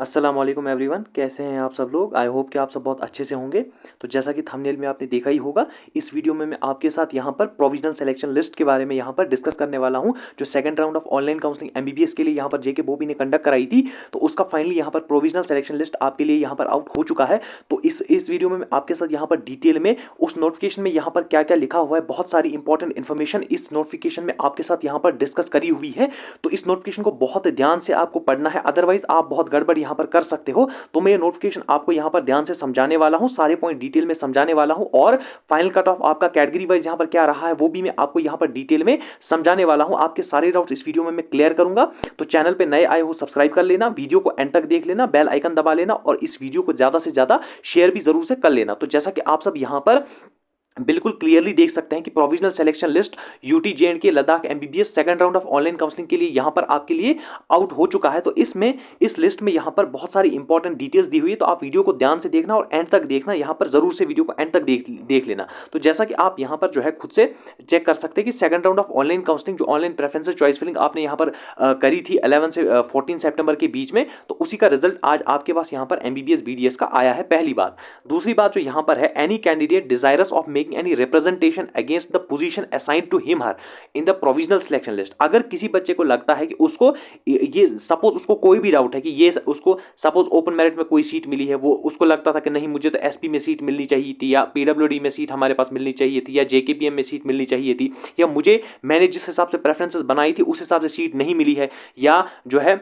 अस्सलाम वालेकुम एवरीवन, कैसे हैं आप सब लोग। आई होप कि आप सब बहुत अच्छे से होंगे। तो जैसा कि थंबनेल में आपने देखा ही होगा, इस वीडियो में मैं आपके साथ यहाँ पर प्रोविजनल सिलेक्शन लिस्ट के बारे में यहाँ पर डिस्कस करने वाला हूँ, जो second round of online counselling MBBS के लिए यहाँ पर जेके बोबी ने कंडक्ट कराई थी। तो उसका फाइनली यहाँ पर प्रोविजनल सिलेक्शन लिस्ट आपके लिए यहाँ पर आउट हो चुका है। तो इस वीडियो में मैं आपके साथ यहाँ पर डिटेल में उस नोटिफिकेशन में यहाँ पर क्या क्या लिखा हुआ है, बहुत सारी इंपॉर्टेंट इन्फॉर्मेशन इस नोटिफिकेशन में आपके साथ यहाँ पर डिस्कस करी हुई है। तो इस नोटिफिकेशन को बहुत ध्यान से आपको पढ़ना है, अदरवाइज आप बहुत गड़बड़ यहाँ पर कर सकते हो। तो मैं ये नोटिफिकेशन आपको यहाँ पर ध्यान से समझाने वाला हूँ, सारे पॉइंट डिटेल में समझाने वाला हूँ, और फाइनल कट ऑफ आपका कैटेगरी वाइज यहाँ पर क्या रहा है वो भी मैं आपको यहाँ पर डिटेल में समझाने वाला हूँ। आपके सारे डाउट्स इस वीडियो में मैं क्लियर करूंगा। तो चैनल पे नए आए हो सब्सक्राइब कर लेना, वीडियो को एंड तक देख लेना, बेल आइकन दबा लेना, और इस वीडियो को ज्यादा से ज्यादा शेयर भी जरूर से कर लेना। तो जैसा कि आप सब यहाँ पर बिल्कुल क्लियरली देख सकते हैं कि provisional selection list UT J and K Ladakh MBBS second round of online counselling के लिए यहां पर आपके लिए आउट हो चुका है। तो इसमें इस लिस्ट में यहां पर बहुत सारी इंपॉर्टेंट डिटेल्स दी हुई है, तो आप वीडियो को ध्यान से देखना और एंड तक देखना, यहां पर जरूर से वीडियो को एंड तक देख लेना। तो जैसा कि आप यहां पर जो है खुद से चेक कर सकते हैं कि second round of online counselling जो ऑनलाइन प्रेफरेंसेस चॉइस फिलिंग आपने यहां पर करी थी 11 से 14 सितंबर के बीच में, तो उसी का रिजल्ट आज आपके पास यहां पर एमबीबीएस बीडीएस का आया है। पहली बात। दूसरी बात जो यहां पर है, any candidate desirous of making any representation against the position assigned to him her in the provisional selection list. अगर किसी बच्चे को लगता है कि उसको ये सपोज उसको कोई भी डाउट है कि ये उसको सपोज ओपन मेरिट में कोई सीट मिली है, वो उसको लगता था कि नहीं मुझे तो एसपी में सीट मिलनी चाहिए थी, या पीडब्ल्यूडी में सीट हमारे पास मिलनी चाहिए थी, या जेकेपीएम में सीट मिलनी चाहिए थी, या मैंने जिस हिसाब से प्रेफरेंसेस बनाई थी उस हिसाब से सीट नहीं मिली है, या जो है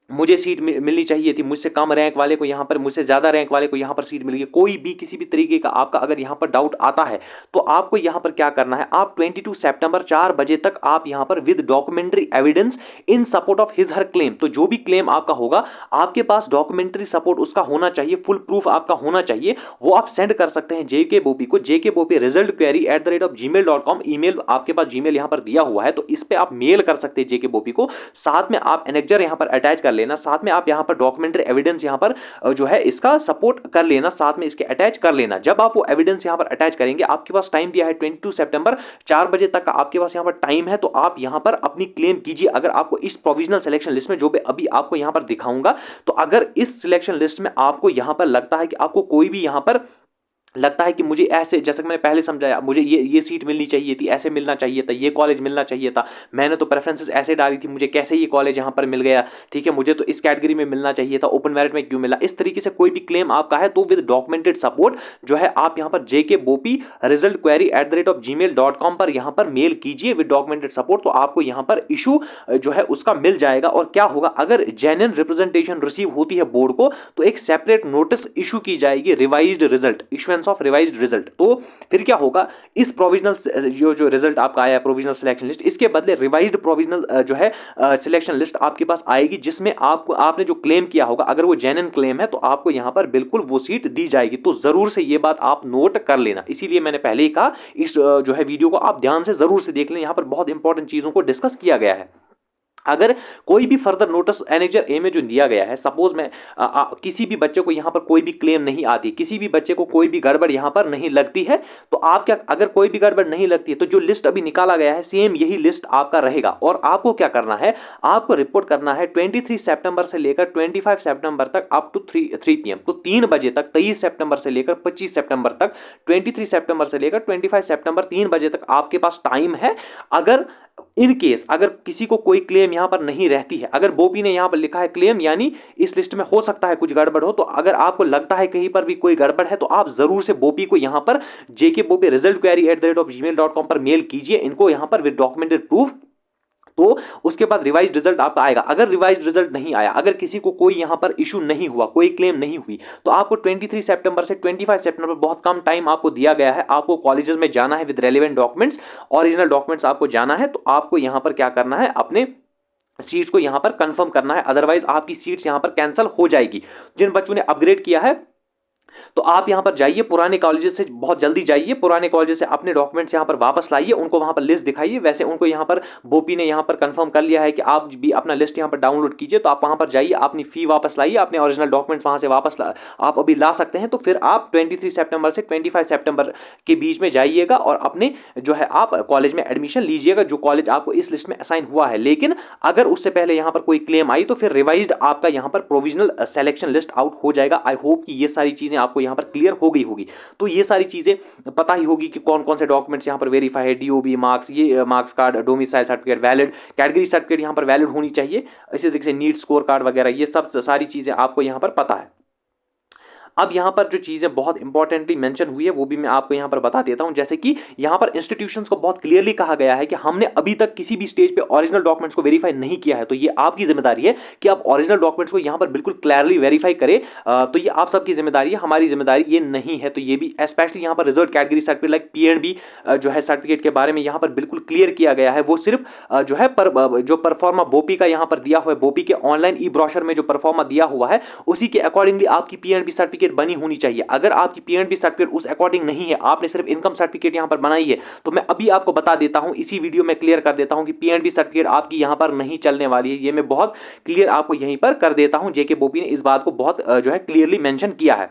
मुझे सीट मिलनी चाहिए थी, मुझसे कम रैंक वाले को यहाँ पर, मुझसे ज्यादा रैंक वाले को यहाँ पर सीट मिल गई, कोई भी किसी भी तरीके का आपका अगर यहाँ पर डाउट आता है, तो आपको यहाँ पर क्या करना है, आप 22 सितंबर 4 बजे तक आप यहाँ पर with documentary evidence in support of his her claim, तो जो भी क्लेम आपका होगा आपके पास डॉक्यूमेंट्री सपोर्ट उसका होना चाहिए, फुल प्रूफ आपका होना चाहिए, वो आप सेंड कर सकते हैं जेके बोपी को, जेके बोपी रिजल्ट क्वेरी @gmail.com। ईमेल आपके पास जीमेल यहाँ पर दिया हुआ है, तो इस पे आप मेल कर सकते हैं जेके बोपी को। साथ में आप एनेक्जर यहाँ पर अटैच कर लेना, साथ में आप यहां पर डॉक्यूमेंट्री एविडेंस यहां पर जो है इसका सपोर्ट कर लेना, साथ में इसके अटैच कर लेना। जब आप वो एविडेंस यहां पर अटैच करेंगे, आपके पास टाइम दिया है 22 सितंबर 4 बजे तक का आपके पास यहां पर टाइम है, तो आप यहां पर अपनी क्लेम कीजिए। अगर आपको इस प्रोविजनल सिलेक्शन लिस्ट में जो अभी आपको यहां पर दिखाऊंगा, तो अगर इस सिलेक्शन लिस्ट में आपको यहां पर लगता है कि आपको कोई भी यहां पर लगता है कि मुझे ऐसे, जैसे कि मैंने पहले समझाया, मुझे ये सीट मिलनी चाहिए थी, ऐसे मिलना चाहिए था, ये कॉलेज मिलना चाहिए था, मैंने तो प्रेफरेंसेस ऐसे डाली थी, मुझे कैसे ये कॉलेज यहाँ पर मिल गया, ठीक है, मुझे तो इस कैटेगरी में मिलना चाहिए था, ओपन मेरिट में क्यों मिला, इस तरीके से कोई भी क्लेम आपका है, तो विद डॉक्यूमेंटेड सपोर्ट जो है आप यहाँ पर जेके बोपी रिजल्ट क्वेरी @gmail.com पर यहाँ पर मेल कीजिए विद डॉक्यूमेंटेड सपोर्ट, तो आपको यहाँ पर इशू जो है उसका मिल जाएगा। और क्या होगा, अगर जेन्युइन रिप्रेजेंटेशन रिसीव होती है बोर्ड को, तो एक सेपरेट नोटिस इशू की जाएगी, revised result, issuance of revised result. तो फिर क्या होगा, इस प्रोविजनल जो रिजल्ट आपका आया है प्रोविजनल सिलेक्शन लिस्ट, इसके बदले रिवाइज्ड प्रोविजनल जो है सिलेक्शन लिस्ट आपके पास आएगी, जिसमें आपको आपने जो क्लेम किया होगा, अगर वो जेन्युइन क्लेम है, तो आपको यहां पर बिल्कुल वो सीट दी जाएगी। तो जरूर से ये बात आप नोट कर लेना, इसीलिए मैंने पहले ही कहा इस जो है वीडियो को आप ध्यान से जरूर से देख लें, यहां पर बहुत इंपॉर्टेंट चीजों को डिस्कस किया गया है। अगर कोई भी फर्दर नोटिस एनेक्जर ए में जो दिया गया है, सपोज में किसी भी बच्चे को यहां पर कोई भी क्लेम नहीं आती, किसी भी बच्चे को कोई भी गड़बड़ यहां पर नहीं लगती है, तो आप क्या, अगर कोई भी गड़बड़ नहीं लगती है, तो जो लिस्ट अभी निकाला गया है सेम यही लिस्ट आपका रहेगा। और आपको क्या करना है, आपको रिपोर्ट करना है 23 सितंबर से लेकर 25 सितंबर तक अप टू 3 PM, तो 3 बजे तक, 23 सितंबर से लेकर 25 सितंबर तक, 23 सितंबर से लेकर 25 सितंबर 3 बजे तक आपके पास टाइम है। अगर इन केस अगर किसी को कोई क्लेम यहां पर नहीं रहती है, अगर बोपी ने यहां पर लिखा है क्लेम, यानी इस लिस्ट में हो सकता है कुछ गड़बड़ हो, तो अगर आपको लगता है कहीं पर भी कोई गड़बड़ है, तो आप जरूर से बोपी को यहां पर जेके बोपी रिजल्ट क्वेरी @gmail.com पर मेल कीजिए इनको यहां पर विद डॉक्यूमेंटेड प्रूफ। तो उसके बाद रिवाइज्ड रिजल्ट आपका आएगा। अगर रिवाइज्ड रिजल्ट नहीं आया, अगर किसी को कोई यहां पर इशू नहीं हुआ, कोई क्लेम नहीं हुई, तो आपको 23 सितंबर से 25 सितंबर, बहुत कम टाइम आपको दिया गया है, आपको कॉलेजेस में जाना है with relevant documents, original documents आपको जाना है। तो आपको यहां पर क्या करना है, अपने सीट्स को यहां पर कंफर्म करना है, अदरवाइज आपकी सीट्स यहां पर कैंसिल हो जाएगी। जिन बच्चों ने अपग्रेड किया है तो आप यहाँ पर जाइए, पुराने कॉलेजेस से बहुत जल्दी जाइए, पुराने कॉलेजेस से अपने डॉक्यूमेंट्स यहाँ पर वापस लाइए, उनको वहाँ पर लिस्ट दिखाइए। वैसे उनको यहाँ पर बोपी ने यहाँ पर कंफर्म कर लिया है कि आप भी अपना लिस्ट यहाँ पर डाउनलोड कीजिए, तो आप वहाँ पर जाइए, अपनी फी वापस लाइए, अपने ओरिजिनल डॉक्यूमेंट्स वहाँ से वापस आप अभी ला सकते हैं। तो फिर आप 23 सितंबर से 25 सितंबर के बीच में जाइएगा और अपने जो है आप कॉलेज में एडमिशन लीजिएगा, जो कॉलेज आपको इस लिस्ट में असाइन हुआ है। लेकिन अगर उससे पहले यहाँ पर कोई क्लेम आई तो फिर रिवाइज्ड आपका यहाँ पर प्रोविजनल सिलेक्शन लिस्ट आउट हो जाएगा। आई होप कि ये सारी चीज़ें आपको यहाँ पर क्लियर हो गई होगी। तो ये सारी चीज़ें पता ही होगी कि कौन कौन से डॉक्यूमेंट्स यहाँ पर वेरीफाई है, डीओबी मार्क्स, ये marks card, domicile certificate valid, category certificate यहाँ पर वैलिड होनी चाहिए, इसी तरीके से नीट स्कोर कार्ड वगैरह, ये सब सारी चीज़ें आपको यहाँ पर पता है। अब यहाँ पर जो चीज़ें बहुत इंपॉर्टेंटली मेंशन हुई है वो भी मैं आपको यहाँ पर बता देता हूँ। जैसे कि यहाँ पर इंस्टीट्यूशंस को बहुत क्लियरली कहा गया है कि हमने अभी तक किसी भी स्टेज पे ओरिजिनल डॉक्यूमेंट्स को वेरीफाई नहीं किया है, तो ये आपकी जिम्मेदारी है कि आप ओरिजिनल डॉक्यूमेंट्स को यहाँ पर बिल्कुल क्लियरली वेरीफाई करें। तो ये आप सबकी जिम्मेदारी है, हमारी जिम्मेदारी ये नहीं है। तो ये भी स्पेशली यहाँ पर reserve category certificate like PNB जो है सर्टिफिकेट के बारे में यहाँ पर बिल्कुल क्लियर किया गया है। वो सिर्फ जो है जो परफॉर्मा बोपी का यहाँ पर दिया हुआ है, बोपी के ऑनलाइन ई ब्रोशर में जो परफॉर्मा दिया हुआ है उसी के अकॉर्डिंगली आपकी पीएनबी सर्टिफिकेट बनी होनी चाहिए। अगर आपकी पीएनबी सर्टिफिकेट उस अकॉर्डिंग नहीं है, आपने सिर्फ इनकम सर्टिफिकेट यहां पर बनाई है, तो मैं अभी आपको बता देता हूं, इसी वीडियो में क्लियर कर देता हूं कि पीएनबी सर्टिफिकेट आपकी यहां पर नहीं चलने वाली है। ये मैं बहुत क्लियर आपको यहीं पर कर देता हूं। जेके बोपी ने इस बात को बहुत जो है क्लियरली मेंशन किया है।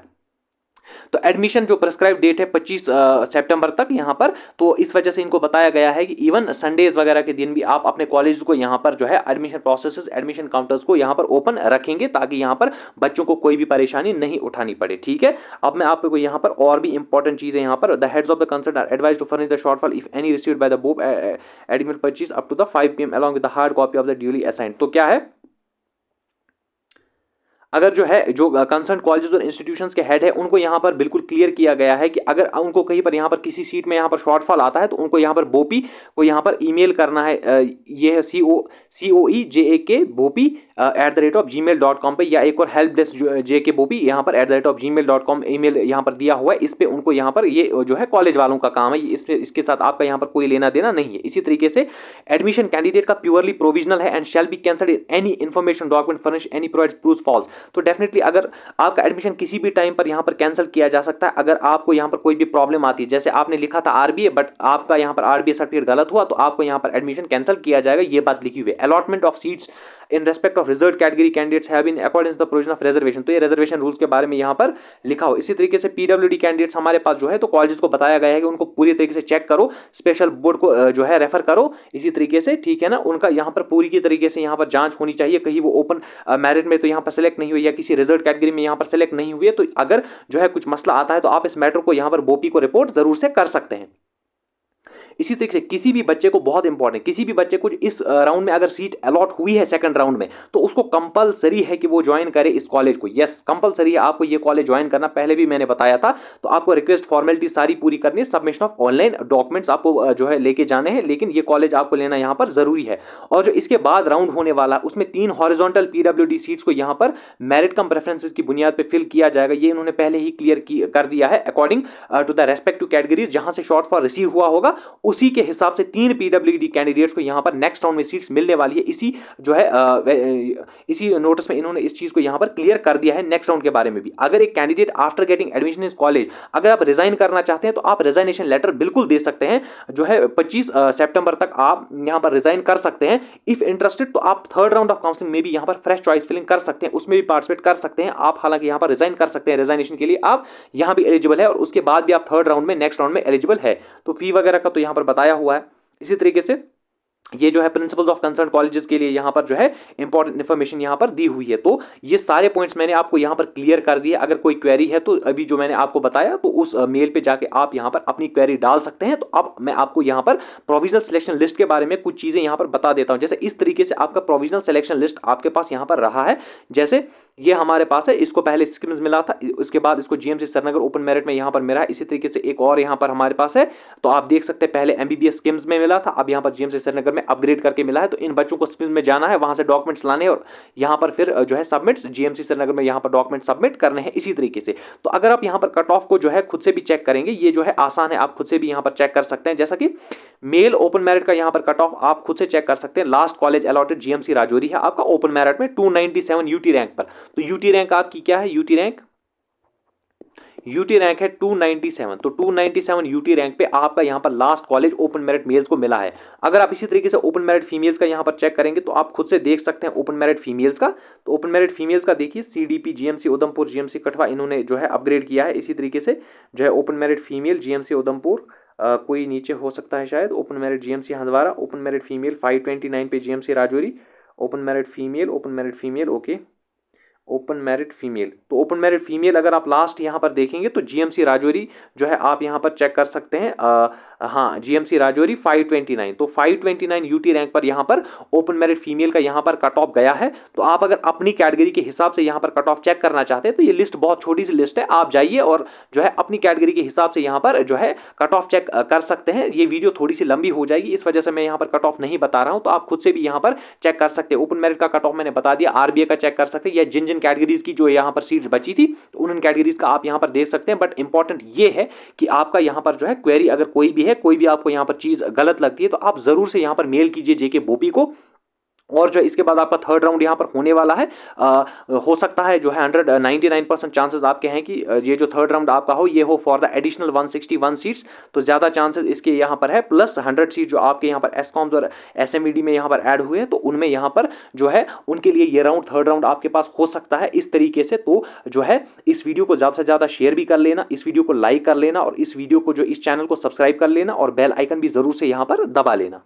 तो एडमिशन जो प्रिस्क्राइब डेट है 25 सितंबर तक यहाँ पर, तो इस वजह से इनको बताया गया है कि इवन संडेज वगैरह के दिन भी आप अपने कॉलेज को यहाँ पर जो है एडमिशन प्रोसेसेस, एडमिशन काउंटर्स को यहाँ पर ओपन रखेंगे ताकि यहाँ पर बच्चों को कोई भी परेशानी नहीं उठानी पड़े। ठीक है, अब मैं आपको यहाँ पर और भी इंपॉर्टेंट चीजें यहाँ पर, the heads of the concern are advise to furnish the shortfall if any received by the bop admission purchase up to the 5 PM along with the hard copy of the duly assigned। तो क्या है, अगर जो है जो concern colleges और institutions के head है उनको यहाँ पर बिल्कुल क्लियर किया गया है कि अगर उनको कहीं पर यहाँ पर किसी सीट में यहाँ पर शॉर्टफॉल आता है तो उनको यहाँ पर बोपी को यहाँ पर ईमेल करना है। ये है COEJAK बोपी @gmail.com पे, या एक और हेल्प डेस्क JK बोपी यहाँ पर @gmail.com ईमेल यहाँ पर दिया हुआ है। इस पे उनको यहाँ पर ये जो है कॉलेज वालों का काम है, इसके साथ आपका यहाँ पर कोई लेना देना नहीं है। इसी तरीके से एडमिशन कैंडिडेट का प्योरली प्रोविजनल है and shall be cancelled in any information document furnish any provides proof false. तो डेफिनेटली अगर आपका एडमिशन किसी भी टाइम पर यहाँ पर कैंसिल किया जा सकता है। अगर आपको यहाँ पर कोई भी प्रॉब्लम आती है, जैसे आपने लिखा था आरबीए बट आपका यहाँ पर आरबीए सर्टिफिकेट गलत हुआ, तो आपको यहाँ पर एडमिशन कैंसिल किया जाएगा, ये बात लिखी हुई है। Allotment of seats in respect of reserve category candidates have been according to the provision of reservation, तो ये रिजर्वेशन रूल्स के बारे में यहाँ पर लिखा हो। इसी तरीके से पीडब्ल्यूडी कैंडिडेट्स हमारे पास जो है, तो कॉलेजेस को बताया गया है कि उनको पूरी तरीके से चेक करो, स्पेशल बोर्ड को जो है रेफर करो इसी तरीके से, ठीक है ना। उनका यहाँ पर पूरी की तरीके से यहाँ पर जांच होनी चाहिए, कहीं वो ओपन मेरिट में तो यहाँ पर सेलेक्ट नहीं हुई या किसी रिजर्व कैटेगरी में यहाँ पर सेलेक्ट नहीं हुई है, तो अगर जो है कुछ मसला आता है तो आप इस मैटर को यहाँ पर बोपी को रिपोर्ट जरूर से कर सकते हैं। इसी तरीके से किसी भी बच्चे को, बहुत इंपॉर्टेंट, किसी भी बच्चे को इस राउंड में अगर सीट अलॉट हुई है सेकंड राउंड में, तो उसको कंपलसरी है कि वो ज्वाइन करे इस कॉलेज को। यस, कंपलसरी है आपको ये कॉलेज ज्वाइन करना, पहले भी मैंने बताया था। तो आपको रिक्वेस्ट फॉर्मेलिटी सारी पूरी करनी है, सबमिशन ऑफ ऑनलाइन डॉक्यूमेंट्स आपको जो है लेके जाने हैं, लेकिन ये कॉलेज आपको लेना यहाँ पर जरूरी है। और जो इसके बाद राउंड होने वाला उसमें 3 हॉरिजॉन्टल पीडब्ल्यूडी सीट्स को यहाँ पर मेरिट कम प्रेफरेंसेस की बुनियाद पर फिल किया जाएगा। ये इन्होंने पहले ही क्लियर कर दिया है, according to the respective categories जहां से शॉर्टफॉल रिसीव हुआ होगा उसी के हिसाब से 3 पीडब्ल्यूडी कैंडिडेट्स को यहां पर नेक्स्ट राउंड में सीट्स मिलने वाली है। इसी जो है इसी नोटिस में इन्होंने इस चीज को यहां पर क्लियर कर दिया है नेक्स्ट राउंड के बारे में भी। अगर एक कैंडिडेट आफ्टर गेटिंग एडमिशन इस कॉलेज अगर आप रिजाइन करना चाहते हैं तो आप रिजाइनेशन लेटर बिल्कुल दे सकते हैं, जो है 25 सितंबर तक आप यहां पर रिजाइन कर सकते हैं। इफ इंटरेस्टेड तो आप थर्ड राउंड ऑफ काउंसलिंग में भी यहां पर फ्रेश चॉइस फिलिंग कर सकते हैं, उसमें भी पार्टिसिपेट कर सकते हैं आप। हालांकि यहां पर रिजाइन कर सकते हैं, रिजाइनेशन के लिए आप यहां भी एलिजिबल है और उसके बाद भी आप थर्ड राउंड में नेक्स्ट राउंड में एलिजिबल है। तो फी वगैरह का तो यहां पर बताया हुआ है। इसी तरीके से ये जो है प्रिंसिपल्स ऑफ कंसर्न कॉलेजेस के लिए यहाँ पर जो है इंपॉर्टेंट इन्फॉर्मेशन यहाँ पर दी हुई है। तो ये सारे पॉइंट्स मैंने आपको यहाँ पर क्लियर कर दिए। अगर कोई क्वेरी है तो अभी जो मैंने आपको बताया तो उस मेल पे जाके आप यहाँ पर अपनी क्वेरी डाल सकते हैं। तो अब मैं आपको यहाँ पर प्रोविजनल सिलेक्शन लिस्ट के बारे में कुछ चीज़ें यहाँ पर बता देता हूँ। जैसे इस तरीके से आपका प्रोविजनल सिलेक्शन लिस्ट आपके पास यहाँ पर रहा है, जैसे ये हमारे पास है। इसको पहले स्किम्स मिला था, उसके बाद इसको जीएमसी श्रीनगर ओपन मेरिट में यहाँ पर मिला है। इसी तरीके से एक और यहाँ पर हमारे पास है, तो आप देख सकते हैं पहले एमबीबीएस स्किम्स में मिला था, अब यहाँ पर जीएमसी श्रीनगर में अपग्रेड करके मिला है। तो इन बच्चों को स्किम्स में जाना है, वहां से डॉक्यूमेंट्स लाने और यहाँ पर फिर जो है सबमिट्स जीएमसी श्रीनगर में यहाँ पर डॉक्यूमेंट सबमिट करने हैं। इसी तरीके से तो अगर आप यहाँ पर कट ऑफ को जो है खुद से भी चेक करेंगे, ये जो है आसान है, आप खुद से भी यहाँ पर चेक कर सकते हैं। जैसा कि मेल ओपन मेरिट का यहाँ पर कट ऑफ आप खुद से चेक कर सकते हैं। Last college allotted GMC Rajouri है आपका ओपन मेरिट में 297 यूटी रैंक पर। तो यूटी रैंक आपकी क्या है, यूटी रैंक यूटी रैंक है 297, तो 297 यूटी रैंक पे आपका यहाँ पर last college open merit males को मिला है। अगर आप इसी तरीके से ओपन मेरिट फीमेल्स का यहाँ पर चेक करेंगे तो आप खुद से देख सकते हैं ओपन मेरिट फीमेल्स का। तो ओपन मेरिट फीमेल्स का देखिए सीडीपी, जीएमसी उधमपुर, जीएमसी कठवा, इन्होंने जो है अपग्रेड किया है। इसी तरीके से जो है open merit female GMC Udhampur, कोई नीचे हो सकता है शायद, open merit GMC Handwara, open merit female 529 पे GMC Rajouri, open merit female okay, open merit female. तो ओपन मेरिट फीमेल अगर आप लास्ट यहाँ पर देखेंगे तो जीएमसी राजौरी जो है आप यहाँ पर चेक कर सकते हैं, हाँ जीएमसी राजौरी 529, तो 529 यूटी रैंक पर यहाँ पर ओपन मेरिट फीमेल का यहाँ पर कट ऑफ गया है। तो आप अगर अपनी कैटेगरी के हिसाब से यहाँ पर कट ऑफ चेक करना चाहते हैं तो ये लिस्ट बहुत छोटी सी लिस्ट है, आप जाइए और जो है अपनी कैटेगरी के हिसाब से यहाँ पर जो है कट ऑफ चेक कर सकते हैं। ये वीडियो थोड़ी सी लंबी हो जाएगी, इस वजह से मैं यहाँ पर कट ऑफ नहीं बता रहा हूँ, तो आप खुद से भी यहाँ पर चेक कर सकते हैं। ओपन मेरिट का कट ऑफ मैंने बता दिया, आरबीए का चेक कर सकते हैं, या जिन जिन कैटेगरीज की जो यहाँ पर सीट्स बची थी तो उन कैटेगरीज का आप यहाँ पर देख सकते हैं। बट इंपॉर्टेंट ये है कि आपका यहाँ पर जो है क्वेरी अगर कोई भी है, कोई भी आपको यहाँ पर चीज गलत लगती है तो आप जरूर से यहाँ पर मेल कीजिए जेके बोपी को। और जो इसके बाद आपका थर्ड राउंड यहाँ पर होने वाला है, हो सकता है जो है 199% चांसेस आपके हैं कि ये जो थर्ड राउंड आपका हो ये हो फॉर द एडिशनल 161 सीट्स, तो ज़्यादा चांसेस इसके यहाँ पर है। प्लस 100 सीट जो आपके यहाँ पर एसकॉम्स और एसएमईडी में यहाँ पर ऐड हुए हैं तो उनमें यहाँ पर जो है उनके लिए ये राउंड थर्ड राउंड आपके पास हो सकता है इस तरीके से। तो जो है इस वीडियो को ज़्यादा से ज़्यादा शेयर भी कर लेना, इस वीडियो को लाइक कर लेना और इस वीडियो को जो इस चैनल को सब्सक्राइब कर लेना और बेल आइकन भी ज़रूर से यहाँ पर दबा लेना।